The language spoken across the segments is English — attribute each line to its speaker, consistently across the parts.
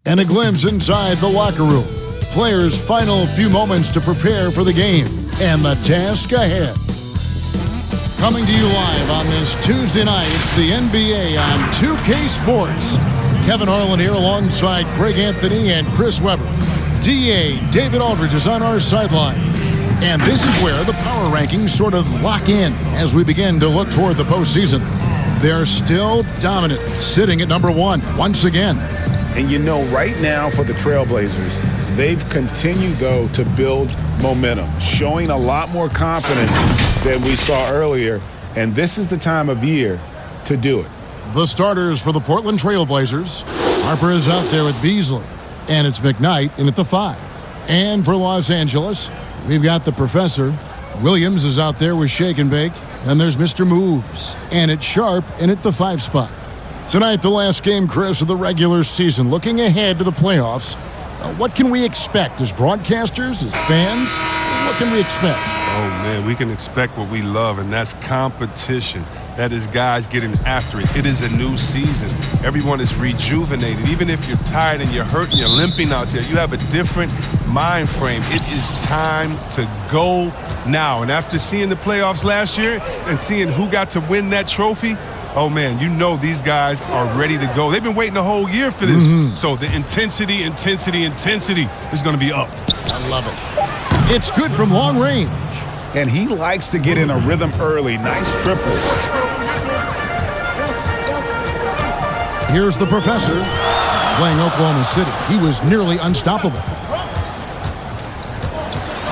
Speaker 1: And a glimpse inside the locker room. Players' final few moments to prepare for the game and the task ahead. Coming to you live on this Tuesday night, it's the NBA on 2K Sports. Kevin Harlan here alongside Craig Anthony and Chris Webber. DA David Aldridge is on our sideline. And this is where the power rankings sort of lock in as we begin to look toward the postseason. They're still dominant, sitting at number one once again.
Speaker 2: And you know, right now for the Trailblazers, they've continued, though, to build momentum, showing a lot more confidence than we saw earlier. And this is the time of year to do it.
Speaker 1: The starters for the Portland Trailblazers. Harper is out there with Beasley. And it's McKnight in at the 5. And for Los Angeles, we've got the Professor. Williams is out there with Shake and Bake. And there's Mr. Moves. And it's Sharp in at the 5 spot. Tonight, the last game, Chris, of the regular season. Looking ahead to the playoffs, what can we expect as broadcasters, as fans? What can we expect?
Speaker 3: Oh, man, we can expect what we love, and that's competition. That is guys getting after it. It is a new season. Everyone is rejuvenated. Even if you're tired and you're hurt and you're limping out there, you have a different mind frame. It is time to go now. And after seeing the playoffs last year and seeing who got to win that trophy, oh, man, you know these guys are ready to go. They've been waiting a whole year for this. So the intensity is going to be upped.
Speaker 1: I love it. It's good from long range.
Speaker 2: And he likes to get in a rhythm early. Nice triples.
Speaker 1: Here's the Professor playing Oklahoma City. He was nearly unstoppable.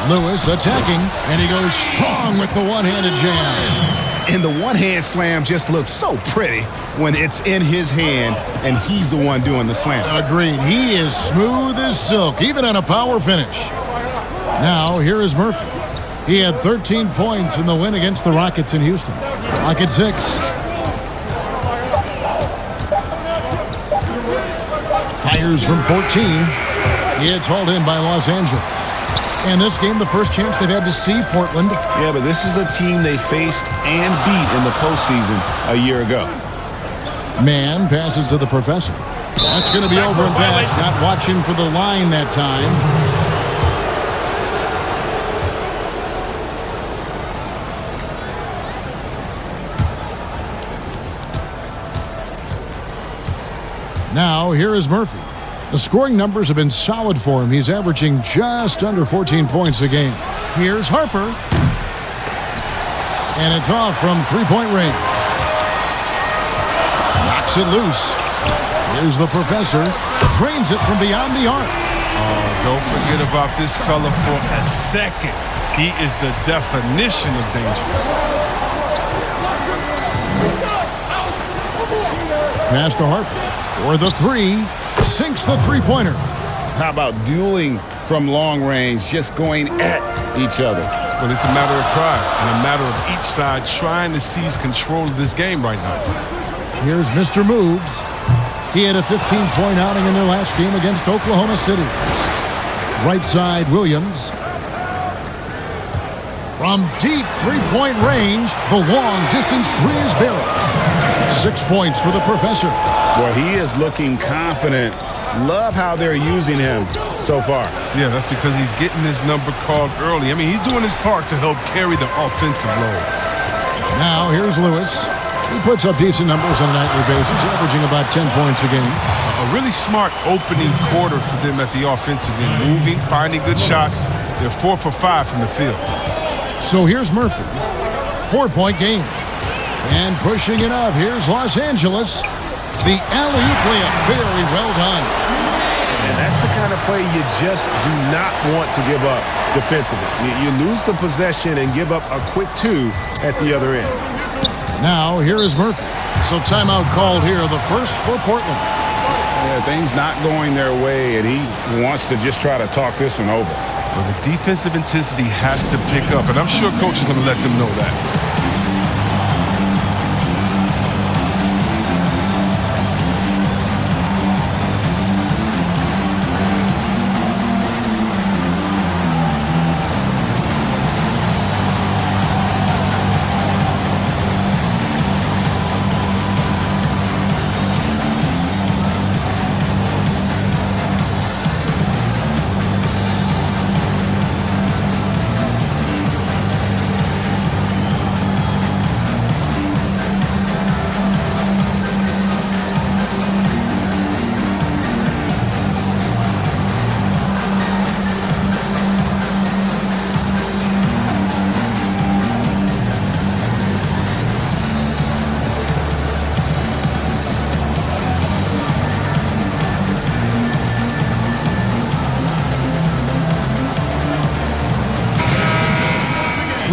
Speaker 1: Lewis attacking, and he goes strong with the one-handed jam.
Speaker 2: And the one-hand slam just looks so pretty when it's in his hand and he's the one doing the slam.
Speaker 1: Agreed. He is smooth as silk, even on a power finish. Now, here is Murphy. He had 13 points in the win against the Rockets in Houston. Rockets 6. Fires from 14. It's hauled in by Los Angeles. And this game, the first chance they've had to see Portland.
Speaker 2: Yeah, but this is a team they faced and beat in the postseason a year ago.
Speaker 1: Man passes to the Professor. That's going to be over and back. Not watching for the line that time. Now, here is Murphy. The scoring numbers have been solid for him. He's averaging just under 14 points a game. Here's Harper. And it's off from three-point range. Knocks it loose. Here's the Professor. Drains it from beyond the arc.
Speaker 3: Oh, don't forget about this fella for a second. He is the definition of dangerous.
Speaker 1: Pass to Harper. For the 3. Sinks the three-pointer.
Speaker 2: How about dueling from long range, just going at each other?
Speaker 3: Well, it's a matter of pride and a matter of each side trying to seize control of this game right now.
Speaker 1: Here's Mr. Moves. He had a 15-point outing in their last game against Oklahoma City. Right side, Williams. From deep three-point range, the long-distance 3 is buried. 6 points for the Professor.
Speaker 2: Boy, he is looking confident. Love how they're using him so far.
Speaker 3: Yeah, that's because he's getting his number called early. I mean, he's doing his part to help carry the offensive load.
Speaker 1: Now, here's Lewis. He puts up decent numbers on a nightly basis, averaging about 10 points a game.
Speaker 3: A really smart opening quarter for them at the offensive end. Moving, finding good shots. They're 4 for 5 from the field.
Speaker 1: So here's Murphy. 4-point game. And pushing it up, here's Los Angeles. The alley-oop layup, very well done.
Speaker 2: And that's the kind of play you just do not want to give up defensively. You lose the possession and give up a quick 2 at the other end.
Speaker 1: Now, here is Murphy. So timeout called here, the first for Portland.
Speaker 2: Yeah, things not going their way, and he wants to just try to talk this one over.
Speaker 3: Well, the defensive intensity has to pick up, and I'm sure coach is going to let them know that.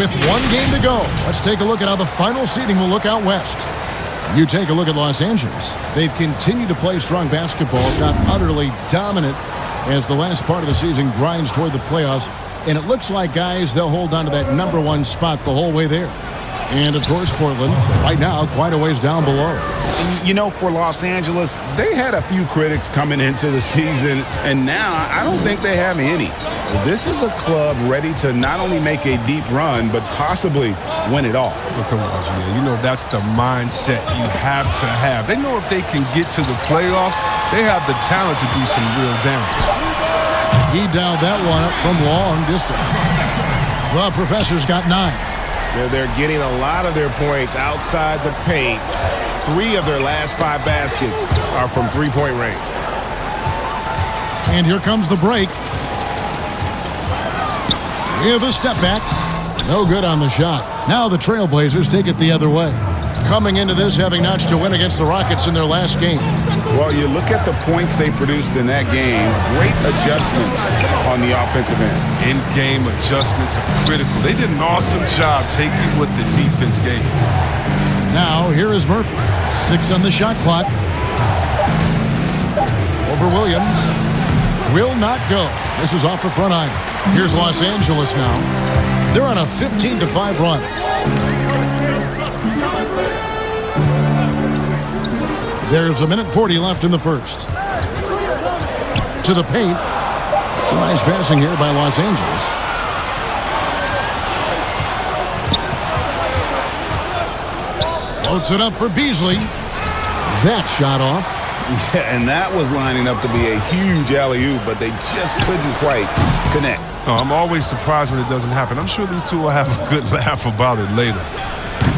Speaker 1: With one game to go, let's take a look at how the final seeding will look out west. You take a look at Los Angeles. They've continued to play strong basketball, not utterly dominant as the last part of the season grinds toward the playoffs. And it looks like, guys, they'll hold on to that #1 spot the whole way there. And, of course, Portland, right now, quite a ways down below.
Speaker 2: You know, for Los Angeles, they had a few critics coming into the season, and now I don't think they have any. This is a club ready to not only make a deep run, but possibly win it all.
Speaker 3: Oh, come on, man. You know that's the mindset you have to have. They know if they can get to the playoffs, they have the talent to do some real damage.
Speaker 1: He dialed that one up from long distance. The Professor's got 9.
Speaker 4: They're getting a lot of their points outside the paint. 3 of their last 5 baskets are from three-point range.
Speaker 1: And here comes the break. With a step back. No good on the shot. Now the Trailblazers take it the other way. Coming into this having notched a win against the Rockets in their last game.
Speaker 2: Well, you look at the points they produced in that game. Great adjustments on the offensive end.
Speaker 3: In-game adjustments are critical. They did an awesome job taking what the defense gave.
Speaker 1: Now, here is Murphy. 6 on the shot clock. Over Williams. Will not go. This is off the front iron. Here's Los Angeles now. They're on a 15-5 run. There's 1:40 left in the first. To the paint. Some nice passing here by Los Angeles. Floats it up for Beasley. That shot off.
Speaker 2: Yeah, and that was lining up to be a huge alley-oop, but they just couldn't quite connect.
Speaker 3: Oh, I'm always surprised when it doesn't happen. I'm sure these two will have a good laugh about it later.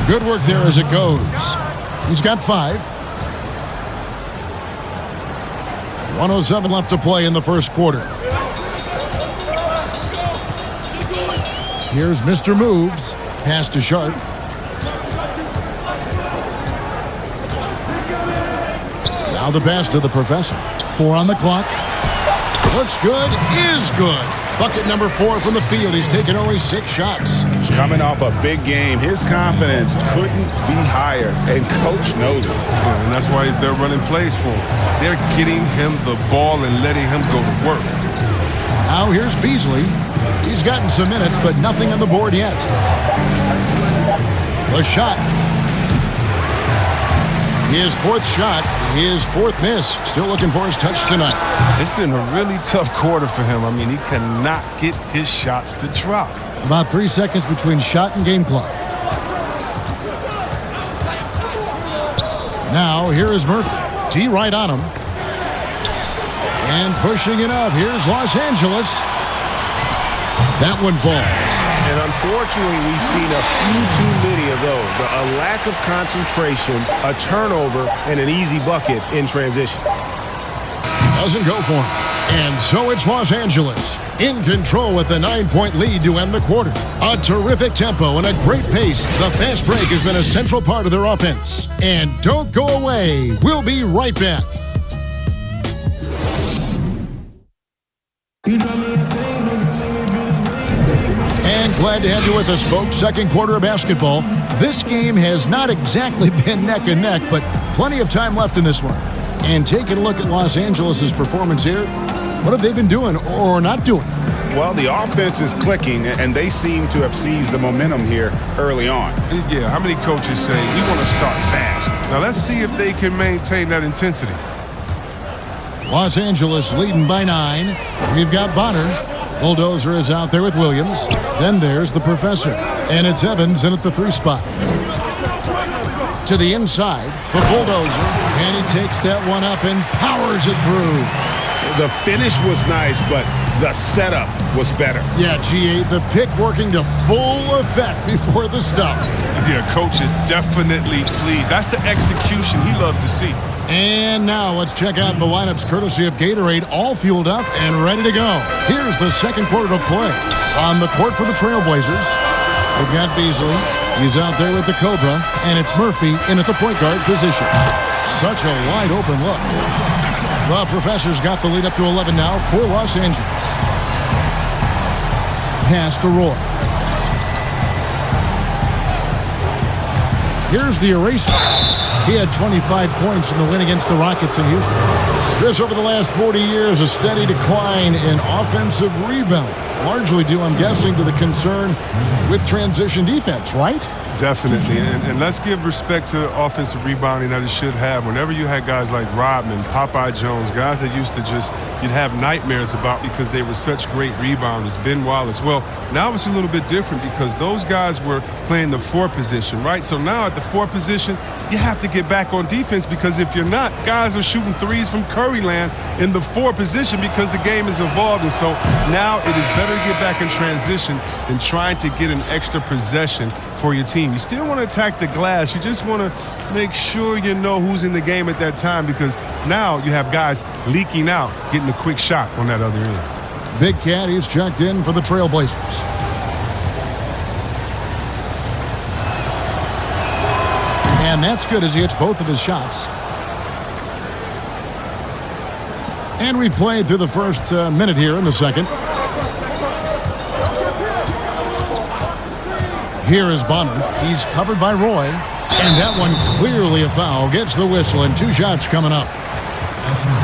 Speaker 1: Good work there as it goes. He's got 5. 1:07 left to play in the first quarter. Here's Mr. Moves. Pass to Sharp. Now the pass to the Professor. 4 on the clock. Looks good. Is good. Bucket number 4 from the field. He's taken only 6 shots.
Speaker 2: Coming off a big game, his confidence couldn't be higher, and Coach knows it.
Speaker 3: Yeah, and that's why they're running plays for him. They're getting him the ball and letting him go to work.
Speaker 1: Now here's Beasley. He's gotten some minutes, but nothing on the board yet. The shot. His 4th shot, his 4th miss. Still looking for his touch tonight.
Speaker 3: It's been a really tough quarter for him. I mean, he cannot get his shots to drop.
Speaker 1: About 3 seconds between shot and game clock. Now, here is Murphy. T right on him. And pushing it up. Here's Los Angeles. That one falls.
Speaker 4: And unfortunately, we've seen a few too many of those. A lack of concentration, a turnover, and an easy bucket in transition.
Speaker 1: Doesn't go for him. And so it's Los Angeles in control with a 9-point lead to end the quarter. A terrific tempo and a great pace. The fast break has been a central part of their offense. And don't go away. We'll be right back. And glad to have you with us, folks. Second quarter of basketball. This game has not exactly been neck and neck, but plenty of time left in this one. And taking a look at Los Angeles' performance here, what have they been doing or not doing?
Speaker 2: Well, the offense is clicking, and they seem to have seized the momentum here early on.
Speaker 3: Yeah, how many coaches say, we want to start fast? Now, let's see if they can maintain that intensity.
Speaker 1: Los Angeles leading by 9. We've got Bonner. Bulldozer is out there with Williams. Then there's the Professor. And it's Evans in at the 3 spot. To the inside, the Bulldozer. And he takes that one up and powers it through.
Speaker 2: The finish was nice, but the setup was better.
Speaker 1: Yeah, G8, the pick working to full effect before the stuff.
Speaker 3: Yeah, coach is definitely pleased. That's the execution he loves to see.
Speaker 1: And now let's check out the lineups courtesy of Gatorade, all fueled up and ready to go. Here's the second quarter of play. On the court for the Trailblazers, we've got Beasley. He's out there with the Cobra, and it's Murphy in at the point guard position. Such a wide open look. The Professor's got the lead up to 11 now for Los Angeles. Pass to Roy. Here's the eraser. He had 25 points in the win against the Rockets in Houston. Chris, over the last 40 years, a steady decline in offensive rebound. Largely due, I'm guessing, to the concern with transition defense, right?
Speaker 3: Definitely, and let's give respect to offensive rebounding that it should have. Whenever you had guys like Rodman, Popeye Jones, guys that used to you'd have nightmares about because they were such great rebounders, Ben Wallace. Well, now it's a little bit different because those guys were playing the 4 position, right? So now at the 4 position, you have to get back on defense because if you're not, guys are shooting threes from Curry land in the 4 position because the game is evolved. And so now it is better to get back in transition than trying to get an extra possession for your team. You still want to attack the glass. You just want to make sure you know who's in the game at that time because now you have guys leaking out, getting a quick shot on that other end.
Speaker 1: Big Cat, he's checked in for the Trailblazers. And that's good as he hits both of his shots. And we've played through the first minute here in the second. Here is Bonner. He's covered by Roy. And that one clearly a foul. Gets the whistle and 2 shots coming up.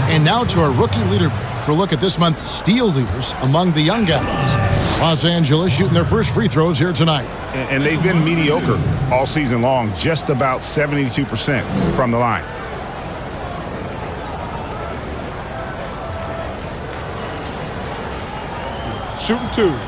Speaker 1: And now to our rookie leaderboard for a look at this month's steal leaders among the young guys. Los Angeles shooting their first free throws here tonight.
Speaker 2: And they've been mediocre all season long, just about 72% from the line.
Speaker 4: Shooting 2.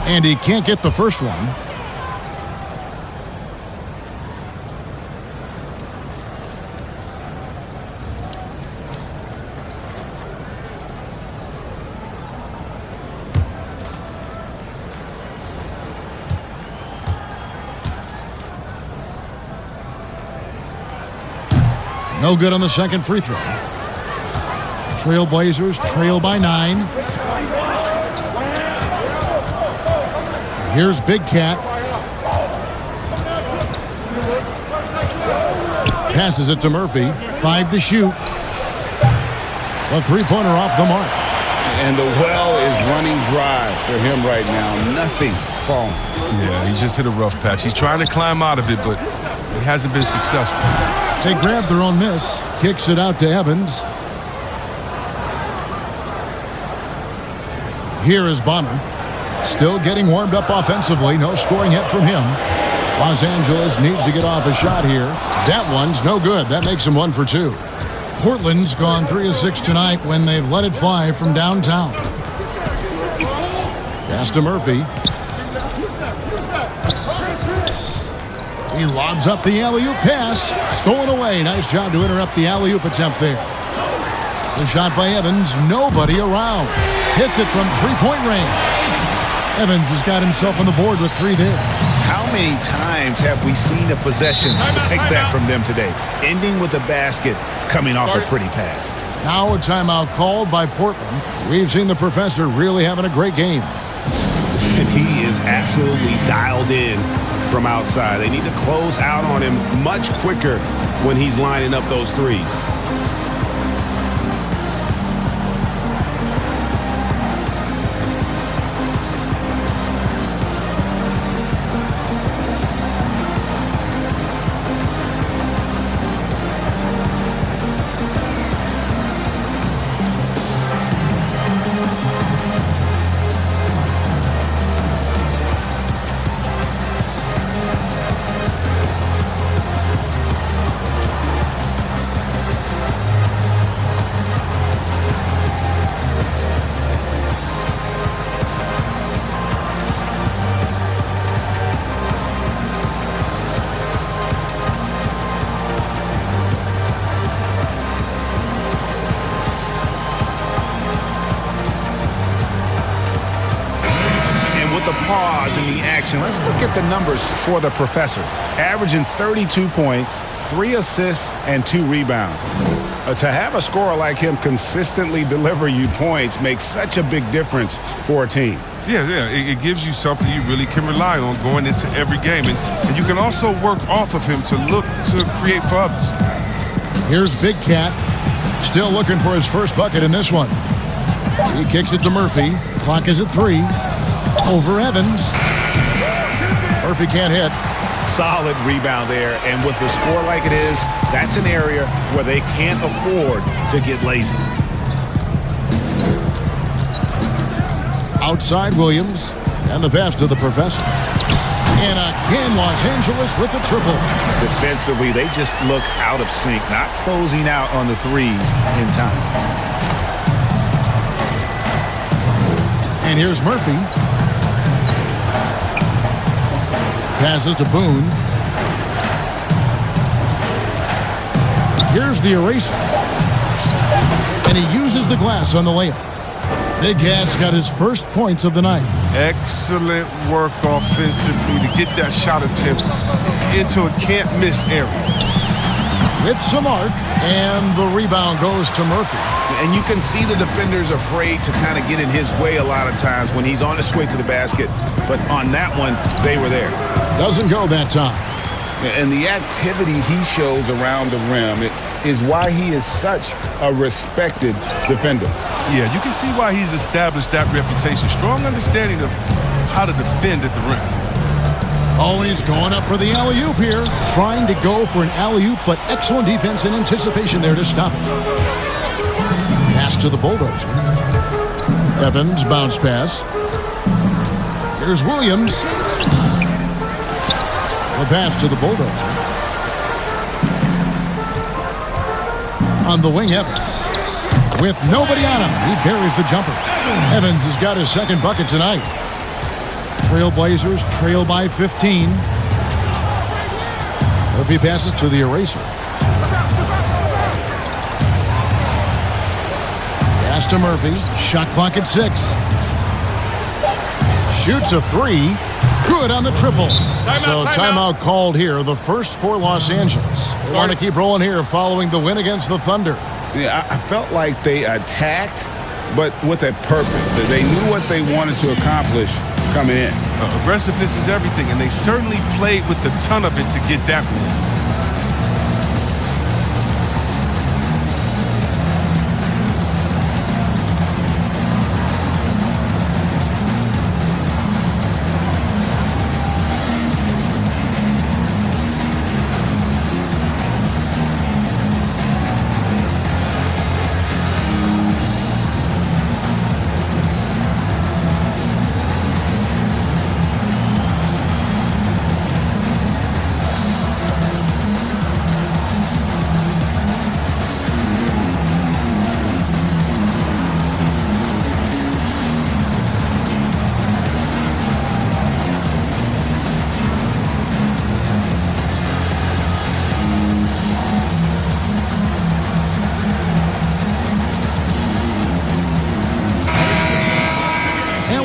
Speaker 1: And he can't get the first one. No good on the second free throw. Trailblazers trail by 9. Here's Big Cat. Passes it to Murphy. 5 to shoot. A 3-pointer off the mark.
Speaker 2: And the well is running dry for him right now. Nothing falling.
Speaker 3: Yeah, he just hit a rough patch. He's trying to climb out of it, but he hasn't been successful.
Speaker 1: They grab their own miss. Kicks it out to Evans. Here is Bonner. Still getting warmed up offensively. No scoring hit from him. Los Angeles needs to get off a shot here. That one's no good. That makes them 1 for 2. Portland's gone 3 of 6 tonight when they've let it fly from downtown. Pass to Murphy. He lobs up the alley-oop pass. Stolen away. Nice job to interrupt the alley-oop attempt there. The shot by Evans. Nobody around. Hits it from 3-point range. Evans has got himself on the board with 3 there.
Speaker 2: How many times have we seen a possession like that from them today? Ending with a basket, coming off a pretty pass.
Speaker 1: Now a timeout called by Portland. We've seen the professor really having a great game.
Speaker 4: And he is absolutely dialed in from outside. They need to close out on him much quicker when he's lining up those threes.
Speaker 2: Pause in the action. Let's look at the numbers for the professor. Averaging 32 points, 3 assists, and 2 rebounds. To have a scorer like him consistently deliver you points makes such a big difference for a team.
Speaker 3: Yeah, it gives you something you really can rely on going into every game. And you can also work off of him to look to create for others.
Speaker 1: Here's Big Cat. Still looking for his first bucket in this one. He kicks it to Murphy. Clock is at 3. Over Evans. Murphy can't hit.
Speaker 4: Solid rebound there, and with the score like it is, that's an area where they can't afford to get lazy.
Speaker 1: Outside Williams, and the pass to the professor. And again, Los Angeles with the triple.
Speaker 4: Defensively, they just look out of sync, not closing out on the threes in time.
Speaker 1: And here's Murphy. Passes to Boone. Here's the eraser. And he uses the glass on the layup. Big Cat's got his first points of the night.
Speaker 3: Excellent work offensively to get that shot attempt into a can't-miss area.
Speaker 1: With some arc, and the rebound goes to Murphy.
Speaker 4: And you can see the defenders afraid to kind of get in his way a lot of times when he's on his way to the basket. But on that one, they were there.
Speaker 1: Doesn't go that time.
Speaker 2: And the activity he shows around the rim is why he is such a respected defender.
Speaker 3: Yeah, you can see why he's established that reputation. Strong understanding of how to defend at the rim.
Speaker 1: Oh, he's going up for the alley-oop here. Trying to go for an alley-oop, but excellent defense and anticipation there to stop it. Pass to the Bulldozer. Evans, bounce pass. Here's Williams. The pass to the Bulldozer. On the wing, Evans. With nobody on him, he buries the jumper. Evans has got his second bucket tonight. Trailblazers trail by 15. Murphy passes to the eraser. Pass to Murphy. Shot clock at 6. Shoots a 3. Good on the triple. Timeout called here. The first for Los Angeles. They want to keep rolling here following the win against the Thunder.
Speaker 2: Yeah, I felt like they attacked, but with a purpose. They knew what they wanted to accomplish coming in.
Speaker 3: Aggressiveness is everything, and they certainly played with a ton of it to get that one.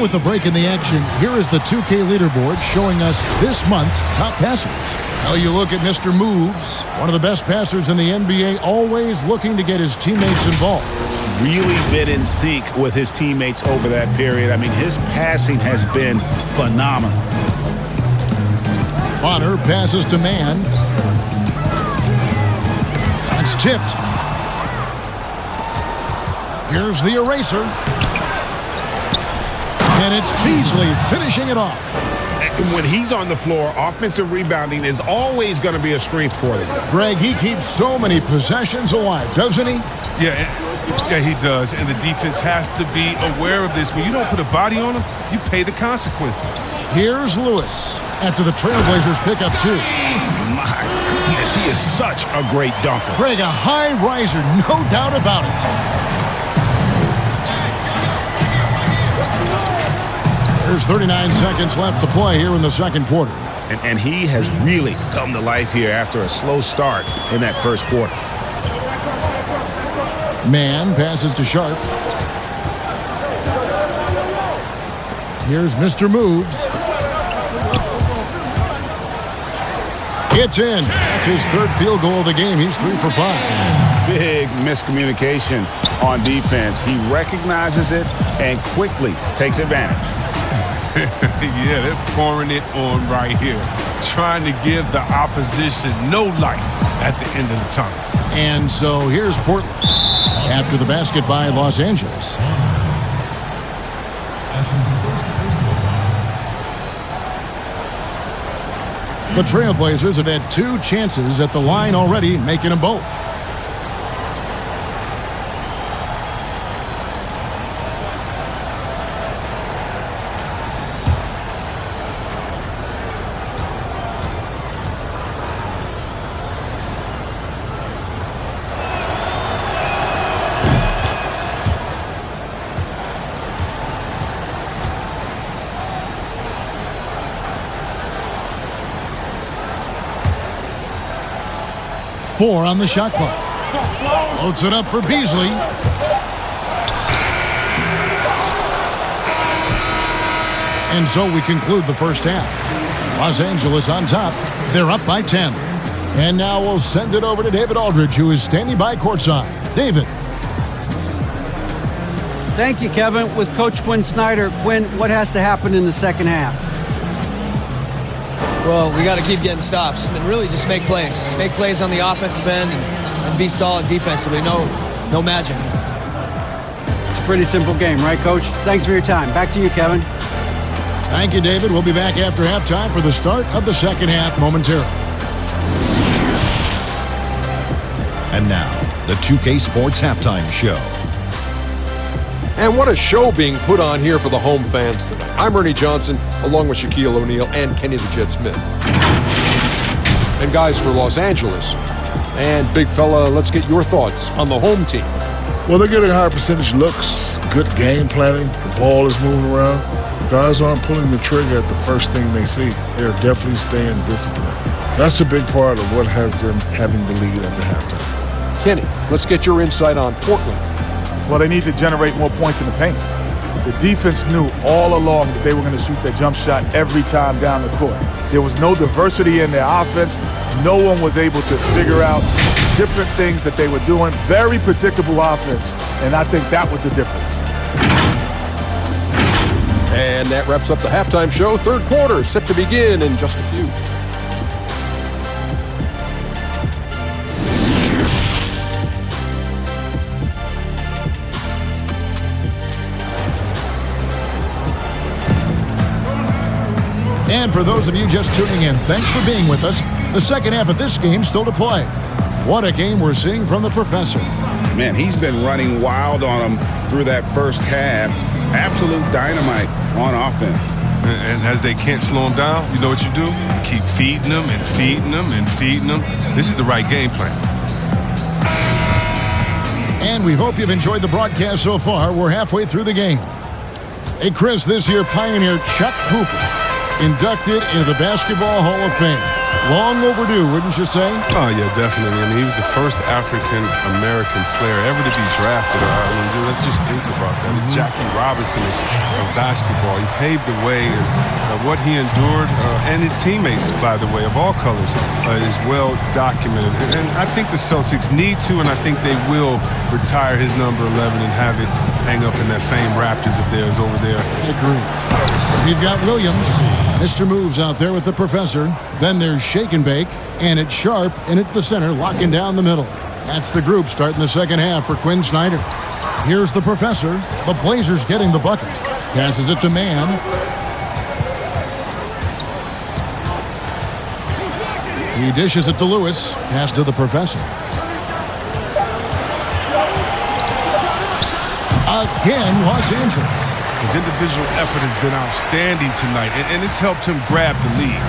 Speaker 1: With the break in the action, here is the 2K leaderboard showing us this month's top passers. Now you look at Mr. Moves, one of the best passers in the NBA, always looking to get his teammates involved.
Speaker 4: Really been in sync with his teammates over that period. I mean, his passing has been phenomenal.
Speaker 1: Bonner passes to Mann. It's tipped. Here's the eraser. And it's Beasley finishing it off.
Speaker 4: When he's on the floor, offensive rebounding is always going to be a strength for them.
Speaker 1: Greg, he keeps so many possessions alive, doesn't he?
Speaker 3: Yeah, he does. And the defense has to be aware of this. When you don't put a body on him, you pay the consequences.
Speaker 1: Here's Lewis after the Trailblazers pick up 2.
Speaker 4: My goodness, he is such a great dunker.
Speaker 1: Greg, a high riser, no doubt about it. There's 39 seconds left to play here in the second quarter.
Speaker 4: And he has really come to life here after a slow start in that first quarter.
Speaker 1: Mann passes to Sharp. Here's Mr. Moves. It's in. That's his third field goal of the game. He's 3 for 5.
Speaker 2: Big miscommunication on defense. He recognizes it and quickly takes advantage.
Speaker 3: Yeah, they're pouring it on right here. Trying to give the opposition no light at the end of the tunnel.
Speaker 1: And so here's Portland. after the basket by Los Angeles. The Trailblazers have had 2 chances at the line already, making them both. Four on the shot clock. Loads it up for Beasley. And so we conclude the first half. Los Angeles on top. They're up by 10. And now we'll send it over to David Aldridge, who is standing by courtside. David.
Speaker 5: Thank you, Kevin. With Coach Quinn Snyder, Quinn, what has to happen in the second half?
Speaker 6: Well, we got to keep getting stops and really just make plays. Make plays on the offensive end and be solid defensively. No magic.
Speaker 5: It's a pretty simple game, right, Coach? Thanks for your time. Back to you, Kevin.
Speaker 1: Thank you, David. We'll be back after halftime for the start of the second half momentarily.
Speaker 7: And now, the 2K Sports Halftime Show.
Speaker 8: And what a show being put on here for the home fans tonight. I'm Ernie Johnson, along with Shaquille O'Neal and Kenny the Jet Smith. And guys, for Los Angeles. And big fella, let's get your thoughts on the home team.
Speaker 9: Well, they're getting higher percentage looks, good game planning. The ball is moving around. Guys aren't pulling the trigger at the first thing they see. They're definitely staying disciplined. That's a big part of what has them having the lead at the halftime.
Speaker 8: Kenny, let's get your insight on Portland.
Speaker 10: Well, they need to generate more points in the paint. The defense knew all along that they were going to shoot that jump shot every time down the court. There was no diversity in their offense. No one was able to figure out different things that they were doing. Very predictable offense, and I think that was the difference.
Speaker 8: And that wraps up the halftime show. Third quarter set to begin in just a few.
Speaker 1: And for those of you just tuning in, thanks for being with us. The second half of this game still to play. What a game we're seeing from the Professor.
Speaker 2: Man, he's been running wild on them through that first half. Absolute dynamite on offense.
Speaker 3: And as they can't slow him down, you know what you do? You keep feeding them and feeding them and feeding them. This is the right game plan.
Speaker 1: And we hope you've enjoyed the broadcast so far. We're halfway through the game. Hey, Chris, this year Pioneer Chuck Cooper inducted into the Basketball Hall of Fame. Long overdue, wouldn't you say?
Speaker 3: Oh, yeah, definitely. I mean, he was the first African-American player ever to be drafted. I mean, dude, let's just think about that. Jackie Robinson of basketball. He paved the way. And what he endured, and his teammates, by the way, of all colors, is well documented. And I think the Celtics need to, and I think they will retire his number 11 and have it hang up in that famed Raptors of theirs over there.
Speaker 1: I agree. We've got Williams. Mr. Moves out there with the Professor. Then there's Shake and Bake. And it's Sharp in at the center, locking down the middle. That's the group starting the second half for Quinn Snyder. Here's the Professor. The Blazers getting the bucket. Passes it to Mann. He dishes it to Lewis. Pass to the Professor. Again, Los Angeles.
Speaker 3: His individual effort has been outstanding tonight, and it's helped him grab the lead.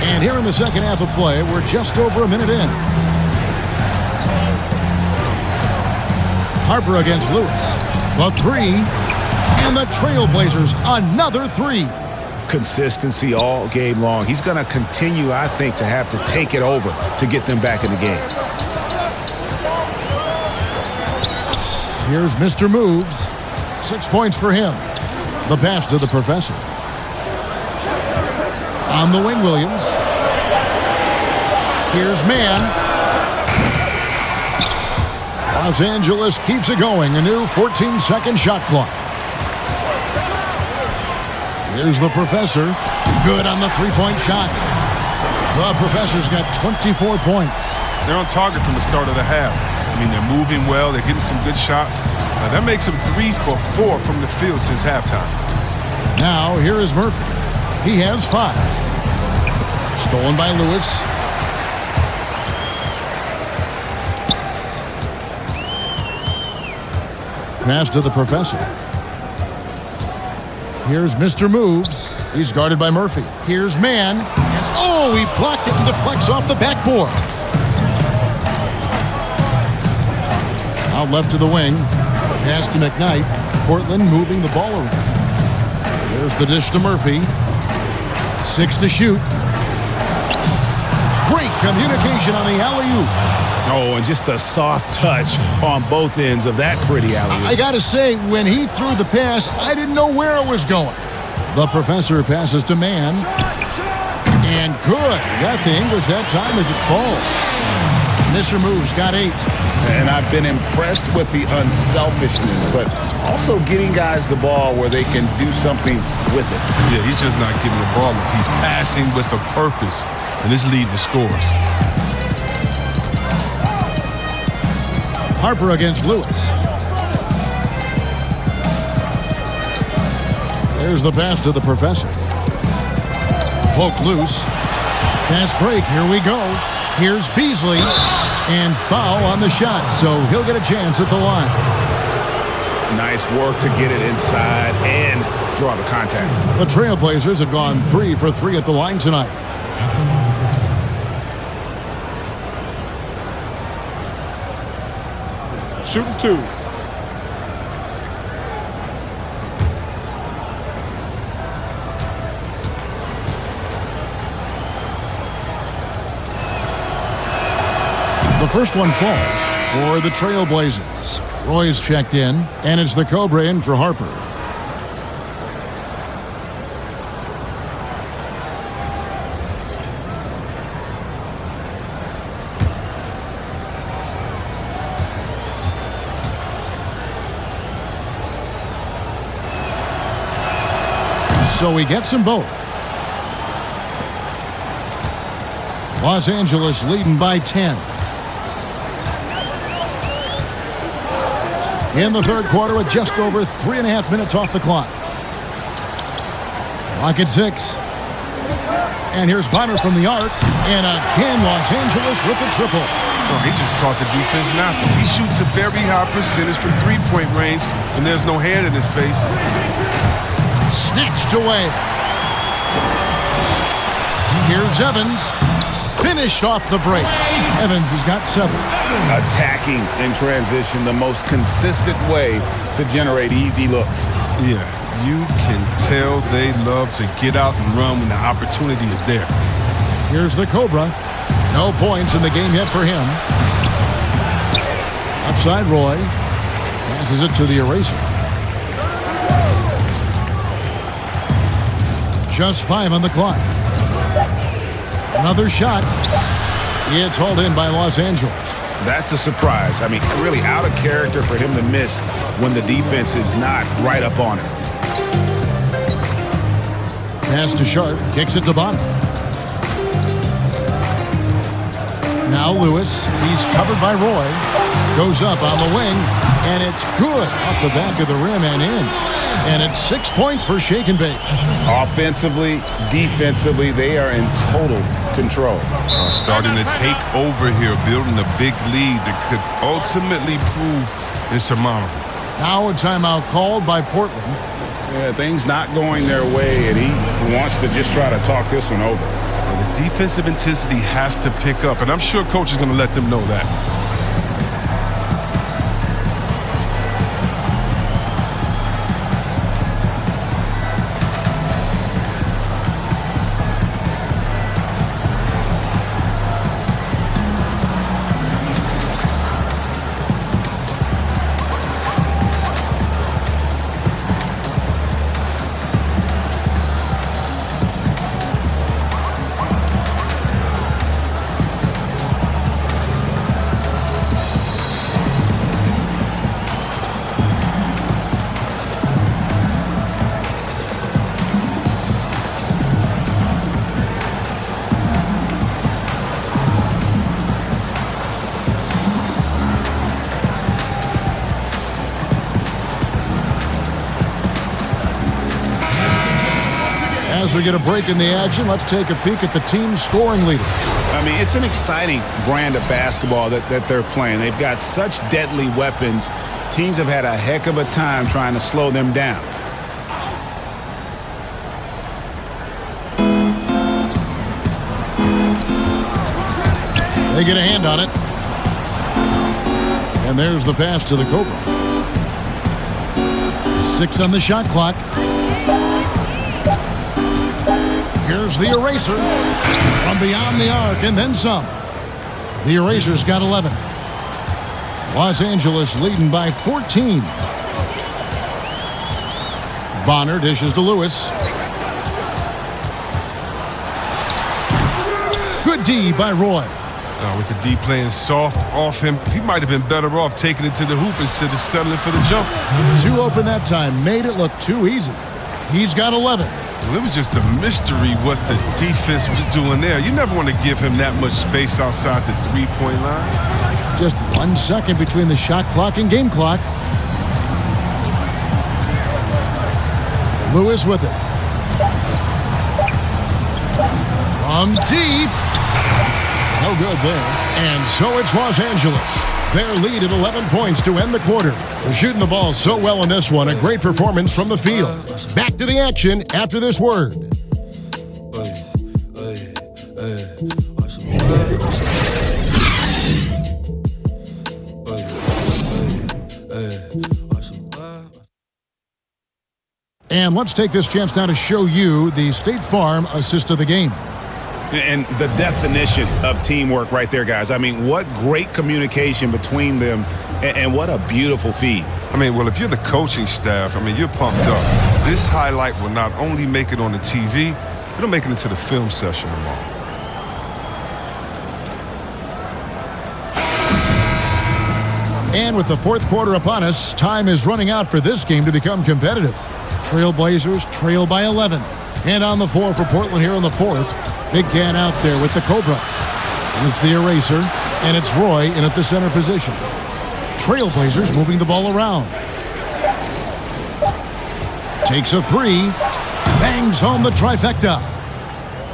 Speaker 1: And here in the second half of play, we're just over a minute in. Harper against Lewis. The three. And the Trailblazers, another three.
Speaker 2: Consistency all game long. He's going to continue, I think, to have to take it over to get them back in the game.
Speaker 1: Here's Mr. Moves. 6 points for him. The pass to the Professor. On the wing, Williams. Here's Mann. Los Angeles keeps it going. A new 14-second shot clock. Here's the Professor. Good on the three-point shot. The Professor's got 24 points.
Speaker 3: They're on target from the start of the half. I mean, they're moving well. They're getting some good shots. That makes them 3 for 4 from the field since halftime.
Speaker 1: Now, here is Murphy. He has 5. Stolen by Lewis. Pass to the professor. Here's Mr. Moves. He's guarded by Murphy. Here's Man. And oh, he blocked it and deflects off the backboard. Out left to the wing. Pass to McKnight. Portland moving the ball around. There's the dish to Murphy. 6 to shoot. Great communication on the alley-oop.
Speaker 2: Oh, and just a soft touch on both ends of that pretty alley-oop.
Speaker 1: I got to say, when he threw the pass, I didn't know where it was going. The professor passes to Man. And good. Got the English that time as it falls. Mr. Moves got 8.
Speaker 2: And I've been impressed with the unselfishness, but also getting guys the ball where they can do something with it.
Speaker 3: Yeah, he's just not giving the ball up. He's passing with a purpose, and it's leading to scores.
Speaker 1: Harper against Lewis. There's the pass to the professor. Poke loose. Pass break. Here we go. Here's Beasley. And foul on the shot, so he'll get a chance at the line.
Speaker 2: Nice work to get it inside and draw the contact.
Speaker 1: The Trailblazers have gone 3 for 3 at the line tonight.
Speaker 10: Shooting 2.
Speaker 1: The first one falls for the Trailblazers. Roy's checked in, and it's the Cobra in for Harper. So he gets them both. Los Angeles leading by 10. In the third quarter with just over 3.5 minutes off the clock. Clock at 6. And here's Bonner from the arc. And again, Los Angeles with the triple.
Speaker 3: Oh, he just caught the defense napping. He shoots a very high percentage from three-point range, and there's no hand in his face.
Speaker 1: Snatched away. Here's Evans. Finished off the break. Evans has got 7.
Speaker 2: Attacking in transition, the most consistent way to generate easy looks.
Speaker 3: Yeah, you can tell they love to get out and run when the opportunity is there.
Speaker 1: Here's the Cobra. No points in the game yet for him. Outside Roy. Passes it to the eraser. Just 5 on the clock. Another shot. It's hauled in by Los Angeles.
Speaker 2: That's a surprise. I mean, really out of character for him to miss when the defense is not right up on it.
Speaker 1: Pass to Sharp. Kicks it to Bonner. Now Lewis. He's covered by Roy. Goes up on the wing. And it's good off the back of the rim and in. And it's 6 points for Shake and Bake.
Speaker 2: Offensively, defensively, they are in total control.
Speaker 3: Starting to take over here, building a big lead that could ultimately prove insurmountable.
Speaker 1: Now a timeout called by Portland.
Speaker 2: Yeah, things not going their way, and he wants to just try to talk this one over.
Speaker 3: Well, the defensive intensity has to pick up, and I'm sure coach is going to let them know that.
Speaker 1: As we get a break in the action, let's take a peek at the team's scoring leaders.
Speaker 2: I mean, it's an exciting brand of basketball that they're playing. They've got such deadly weapons. Teams have had a heck of a time trying to slow them down.
Speaker 1: They get a hand on it. And there's the pass to the Cobra. 6 on the shot clock. Here's the eraser from beyond the arc and then some. The eraser's got 11. Los Angeles leading by 14. Bonner dishes to Lewis. Good D by Roy.
Speaker 3: With the D playing soft off him, he might have been better off taking it to the hoop instead of settling for the jump.
Speaker 1: Too open that time, made it look too easy. He's got 11.
Speaker 3: Well, it was just a mystery what the defense was doing there. You never want to give him that much space outside the three-point line.
Speaker 1: Just 1 second between the shot clock and game clock. Lewis with it. From deep. No good there. And so it's Los Angeles. Their lead at 11 points to end the quarter. They're shooting the ball so well in this one. A great performance from the field. Back to the action after this word. And let's take this chance now to show you the State Farm assist of the game.
Speaker 2: And the definition of teamwork right there, guys. I mean, what great communication between them, and what a beautiful feed.
Speaker 3: I mean, well, if you're the coaching staff, I mean, you're pumped up. This highlight will not only make it on the TV, it'll make it into the film session tomorrow.
Speaker 1: And with the fourth quarter upon us, time is running out for this game to become competitive. Trailblazers trail by 11. And on the floor for Portland here in the fourth, Big Can out there with the Cobra. And it's the eraser, and it's Roy in at the center position. Trailblazers moving the ball around. Takes a three, bangs home the trifecta.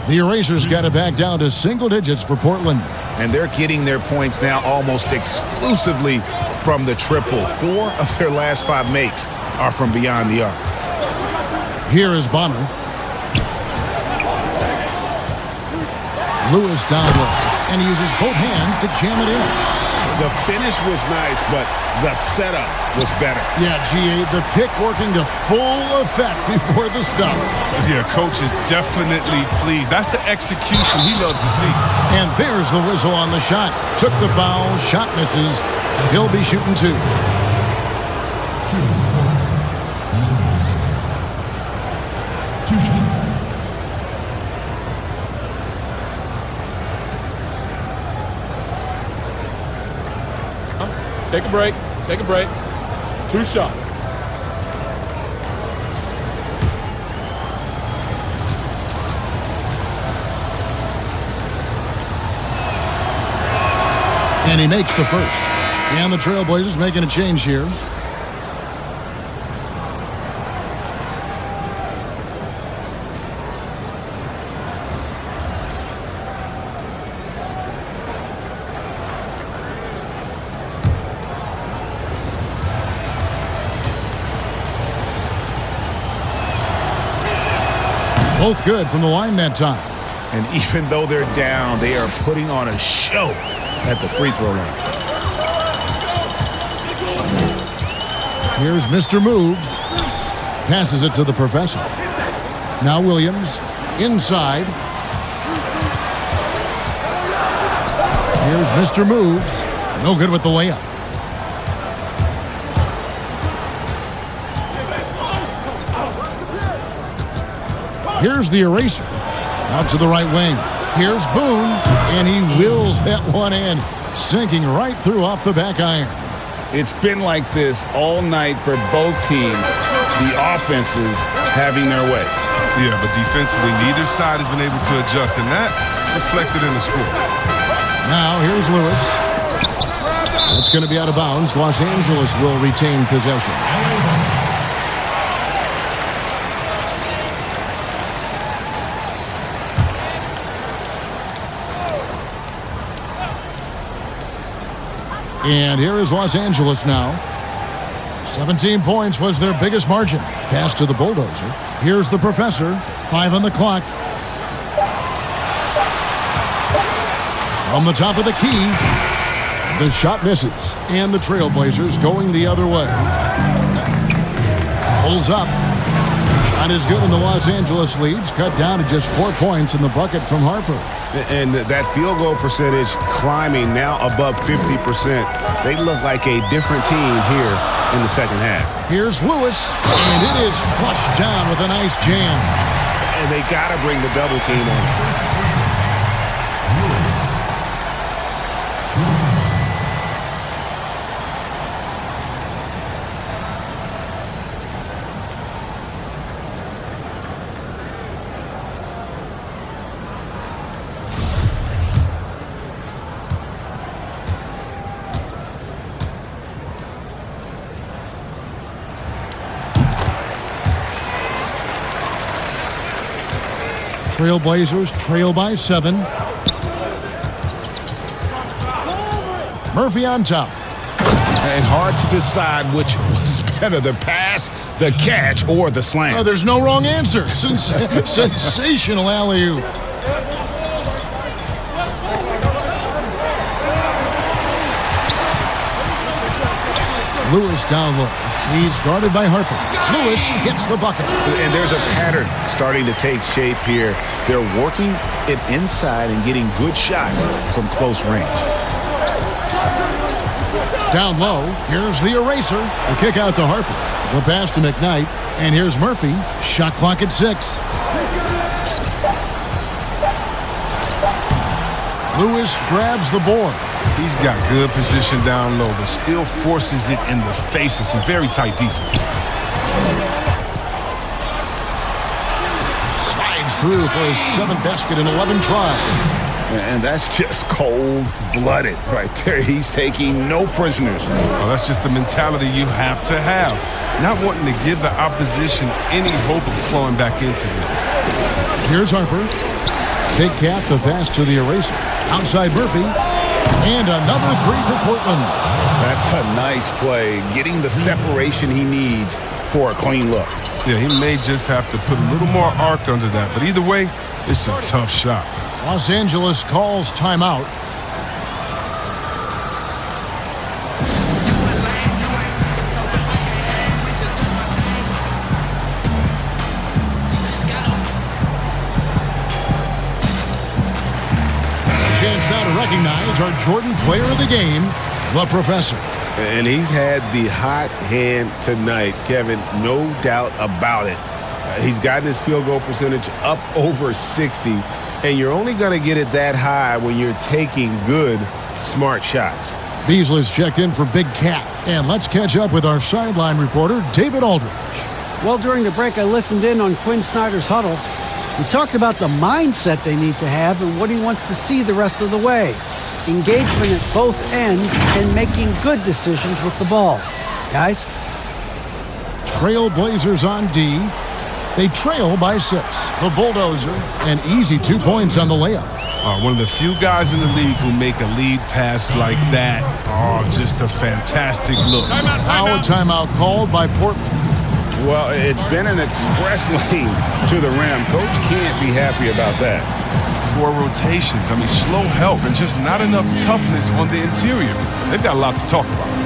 Speaker 1: The eraser's got it back down to single digits for Portland.
Speaker 2: And they're getting their points now almost exclusively from the triple. 4 of their last 5 makes are from beyond the arc.
Speaker 1: Here is Bonner. Lewis down low, and he uses both hands to jam it in.
Speaker 2: The finish was nice, but the setup was better.
Speaker 1: Yeah, G.A., the pick working to full effect before the stuff.
Speaker 3: Yeah, coach is definitely pleased. That's the execution he loves to see.
Speaker 1: And there's the whistle on the shot. Took the foul, shot misses. He'll be shooting 2.
Speaker 8: Take a break. Take a break. 2 shots.
Speaker 1: And he makes the first. And the Trailblazers making a change here. Both good from the line that time.
Speaker 2: And even though they're down, they are putting on a show at the free throw line.
Speaker 1: Here's Mr. Moves. Passes it to the professor. Now Williams inside. Here's Mr. Moves. No good with the layup. Here's the eraser. Out to the right wing. Here's Boone, and he wills that one in, sinking right through off the back iron.
Speaker 2: It's been like this all night for both teams. The offenses having their way.
Speaker 3: Yeah, but defensively, neither side has been able to adjust, and that's reflected in the score.
Speaker 1: Now, here's Lewis. That's going to be out of bounds. Los Angeles will retain possession. And here is Los Angeles now. 17 points was their biggest margin. Pass to the Bulldozer. Here's the Professor. 5 on the clock. From the top of the key. The shot misses. And the Trailblazers going the other way. Pulls up. Shot is good, and the Los Angeles leads cut down to just 4 points in the bucket from Harper.
Speaker 4: And that field goal percentage climbing now above 50%. They look like a different team here in the second half.
Speaker 1: Here's Lewis, and it is flushed down with a nice jam.
Speaker 4: And they got to bring the double team on.
Speaker 1: Trailblazers trail by 7. Murphy on top.
Speaker 2: And hard to decide which was better, the pass, the catch, or the slam.
Speaker 1: Oh, there's no wrong answer. Sensational alley-oop. Lewis down low. He's guarded by Harper. Lewis gets the bucket.
Speaker 2: And there's a pattern starting to take shape here. They're working it inside and getting good shots from close range.
Speaker 1: Down low, here's the eraser. The kick out to Harper. The pass to McKnight. And here's Murphy. Shot clock at 6. Lewis grabs the board.
Speaker 3: He's got good position down low, but still forces it in the face of some very tight defense.
Speaker 1: Slides through for his 7th basket in 11 tries.
Speaker 2: And that's just cold-blooded right there. He's taking no prisoners.
Speaker 3: Well, that's just the mentality you have to have. Not wanting to give the opposition any hope of clawing back into this.
Speaker 1: Here's Harper. Big Cat, the pass to the eraser. Outside Murphy. And another 3 for Portland.
Speaker 2: That's a nice play. Getting the separation he needs for a clean look.
Speaker 3: Yeah, he may just have to put a little more arc under that. But either way, it's a tough shot.
Speaker 1: Los Angeles calls timeout. Chance now to recognize our Jordan player of the game, the Professor.
Speaker 4: And he's had the hot hand tonight, Kevin, no doubt about it. He's gotten his field goal percentage up over 60, and you're only going to get it that high when you're taking good, smart shots.
Speaker 1: Beasley's checked in for Big Cat. And let's catch up with our sideline reporter, David Aldridge.
Speaker 5: Well, during the break, I listened in on Quinn Snyder's huddle. We talked about the mindset they need to have and what he wants to see the rest of the way. Engagement at both ends and making good decisions with the ball. Guys?
Speaker 1: Trailblazers on D. They trail by 6. The Bulldozer, an easy 2 points on the layup.
Speaker 3: One of the few guys in the league who make a lead pass like that. Oh, just a fantastic look.
Speaker 1: Now a timeout called by Portland.
Speaker 2: Well, it's been an express lane to the rim. Coach can't be happy about that.
Speaker 3: 4 rotations. I mean, slow help and just not enough toughness on the interior. They've got a lot to talk about.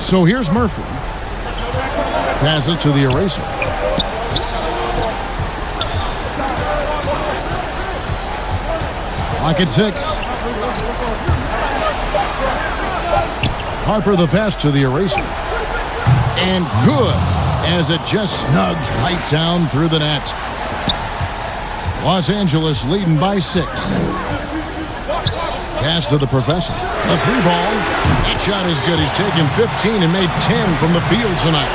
Speaker 1: So here's Murphy. Passes to the eraser. Clock at 6. Harper the pass to the eraser. And good as it just snugs right down through the net. Los Angeles leading by 6. Pass to the Professor. A 3-ball. That shot is good. He's taken 15 and made 10 from the field tonight.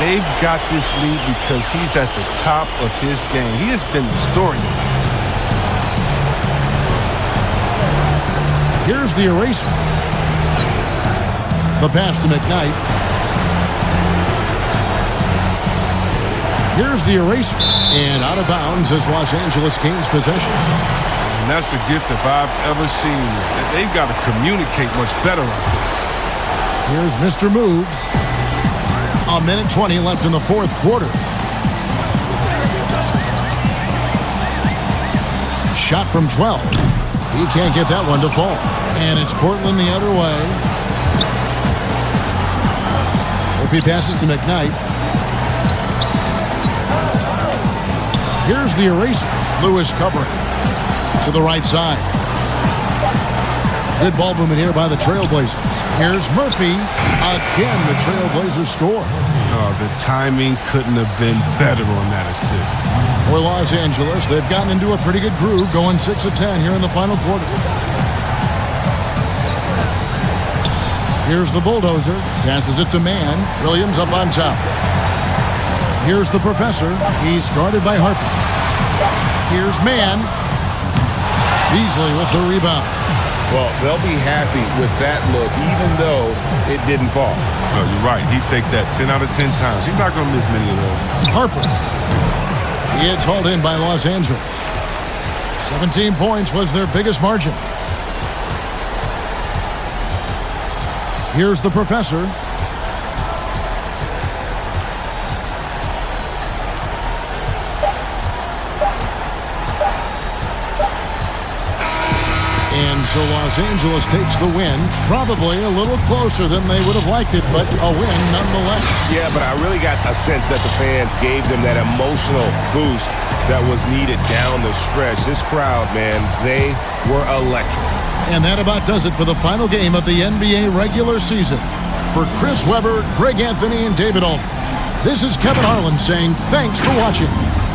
Speaker 3: They've got this lead because he's at the top of his game. He has been the story tonight.
Speaker 1: Here's the eraser. The pass to McKnight. Here's the eraser. And out of bounds as Los Angeles gains possession.
Speaker 3: And that's a gift if I've ever seen. They've got to communicate much better out there.
Speaker 1: Here's Mr. Moves. A minute 20 left in the fourth quarter. Shot from 12. He can't get that one to fall. And it's Portland the other way. Murphy passes to McKnight. Here's the eraser. Lewis covering. To the right side. Good ball movement here by the Trailblazers. Here's Murphy. Again, the Trailblazers score.
Speaker 3: Oh, the timing couldn't have been better on that assist.
Speaker 1: For Los Angeles, they've gotten into a pretty good groove, going 6 of 10 here in the final quarter. Here's the bulldozer. Passes it to Mann. Williams up on top. Here's the professor. He's guarded by Harper. Here's Mann. Beasley with the rebound.
Speaker 4: Well, they'll be happy with that look, even though it didn't fall.
Speaker 3: Oh, you're right. He'd take that 10 out of 10 times. He's not going to miss many of those.
Speaker 1: Harper. It's hauled in by Los Angeles. 17 points was their biggest margin. Here's the professor. And so Los Angeles takes the win, probably a little closer than they would have liked it, but a win nonetheless.
Speaker 4: Yeah, but I really got a sense that the fans gave them that emotional boost that was needed down the stretch. This crowd, man, they were electric.
Speaker 1: And that about does it for the final game of the NBA regular season. For Chris Webber, Greg Anthony, and David Aldridge, this is Kevin Harlan saying thanks for watching.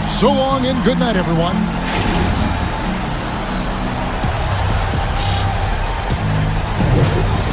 Speaker 1: So long and good night, everyone.
Speaker 11: Thank you.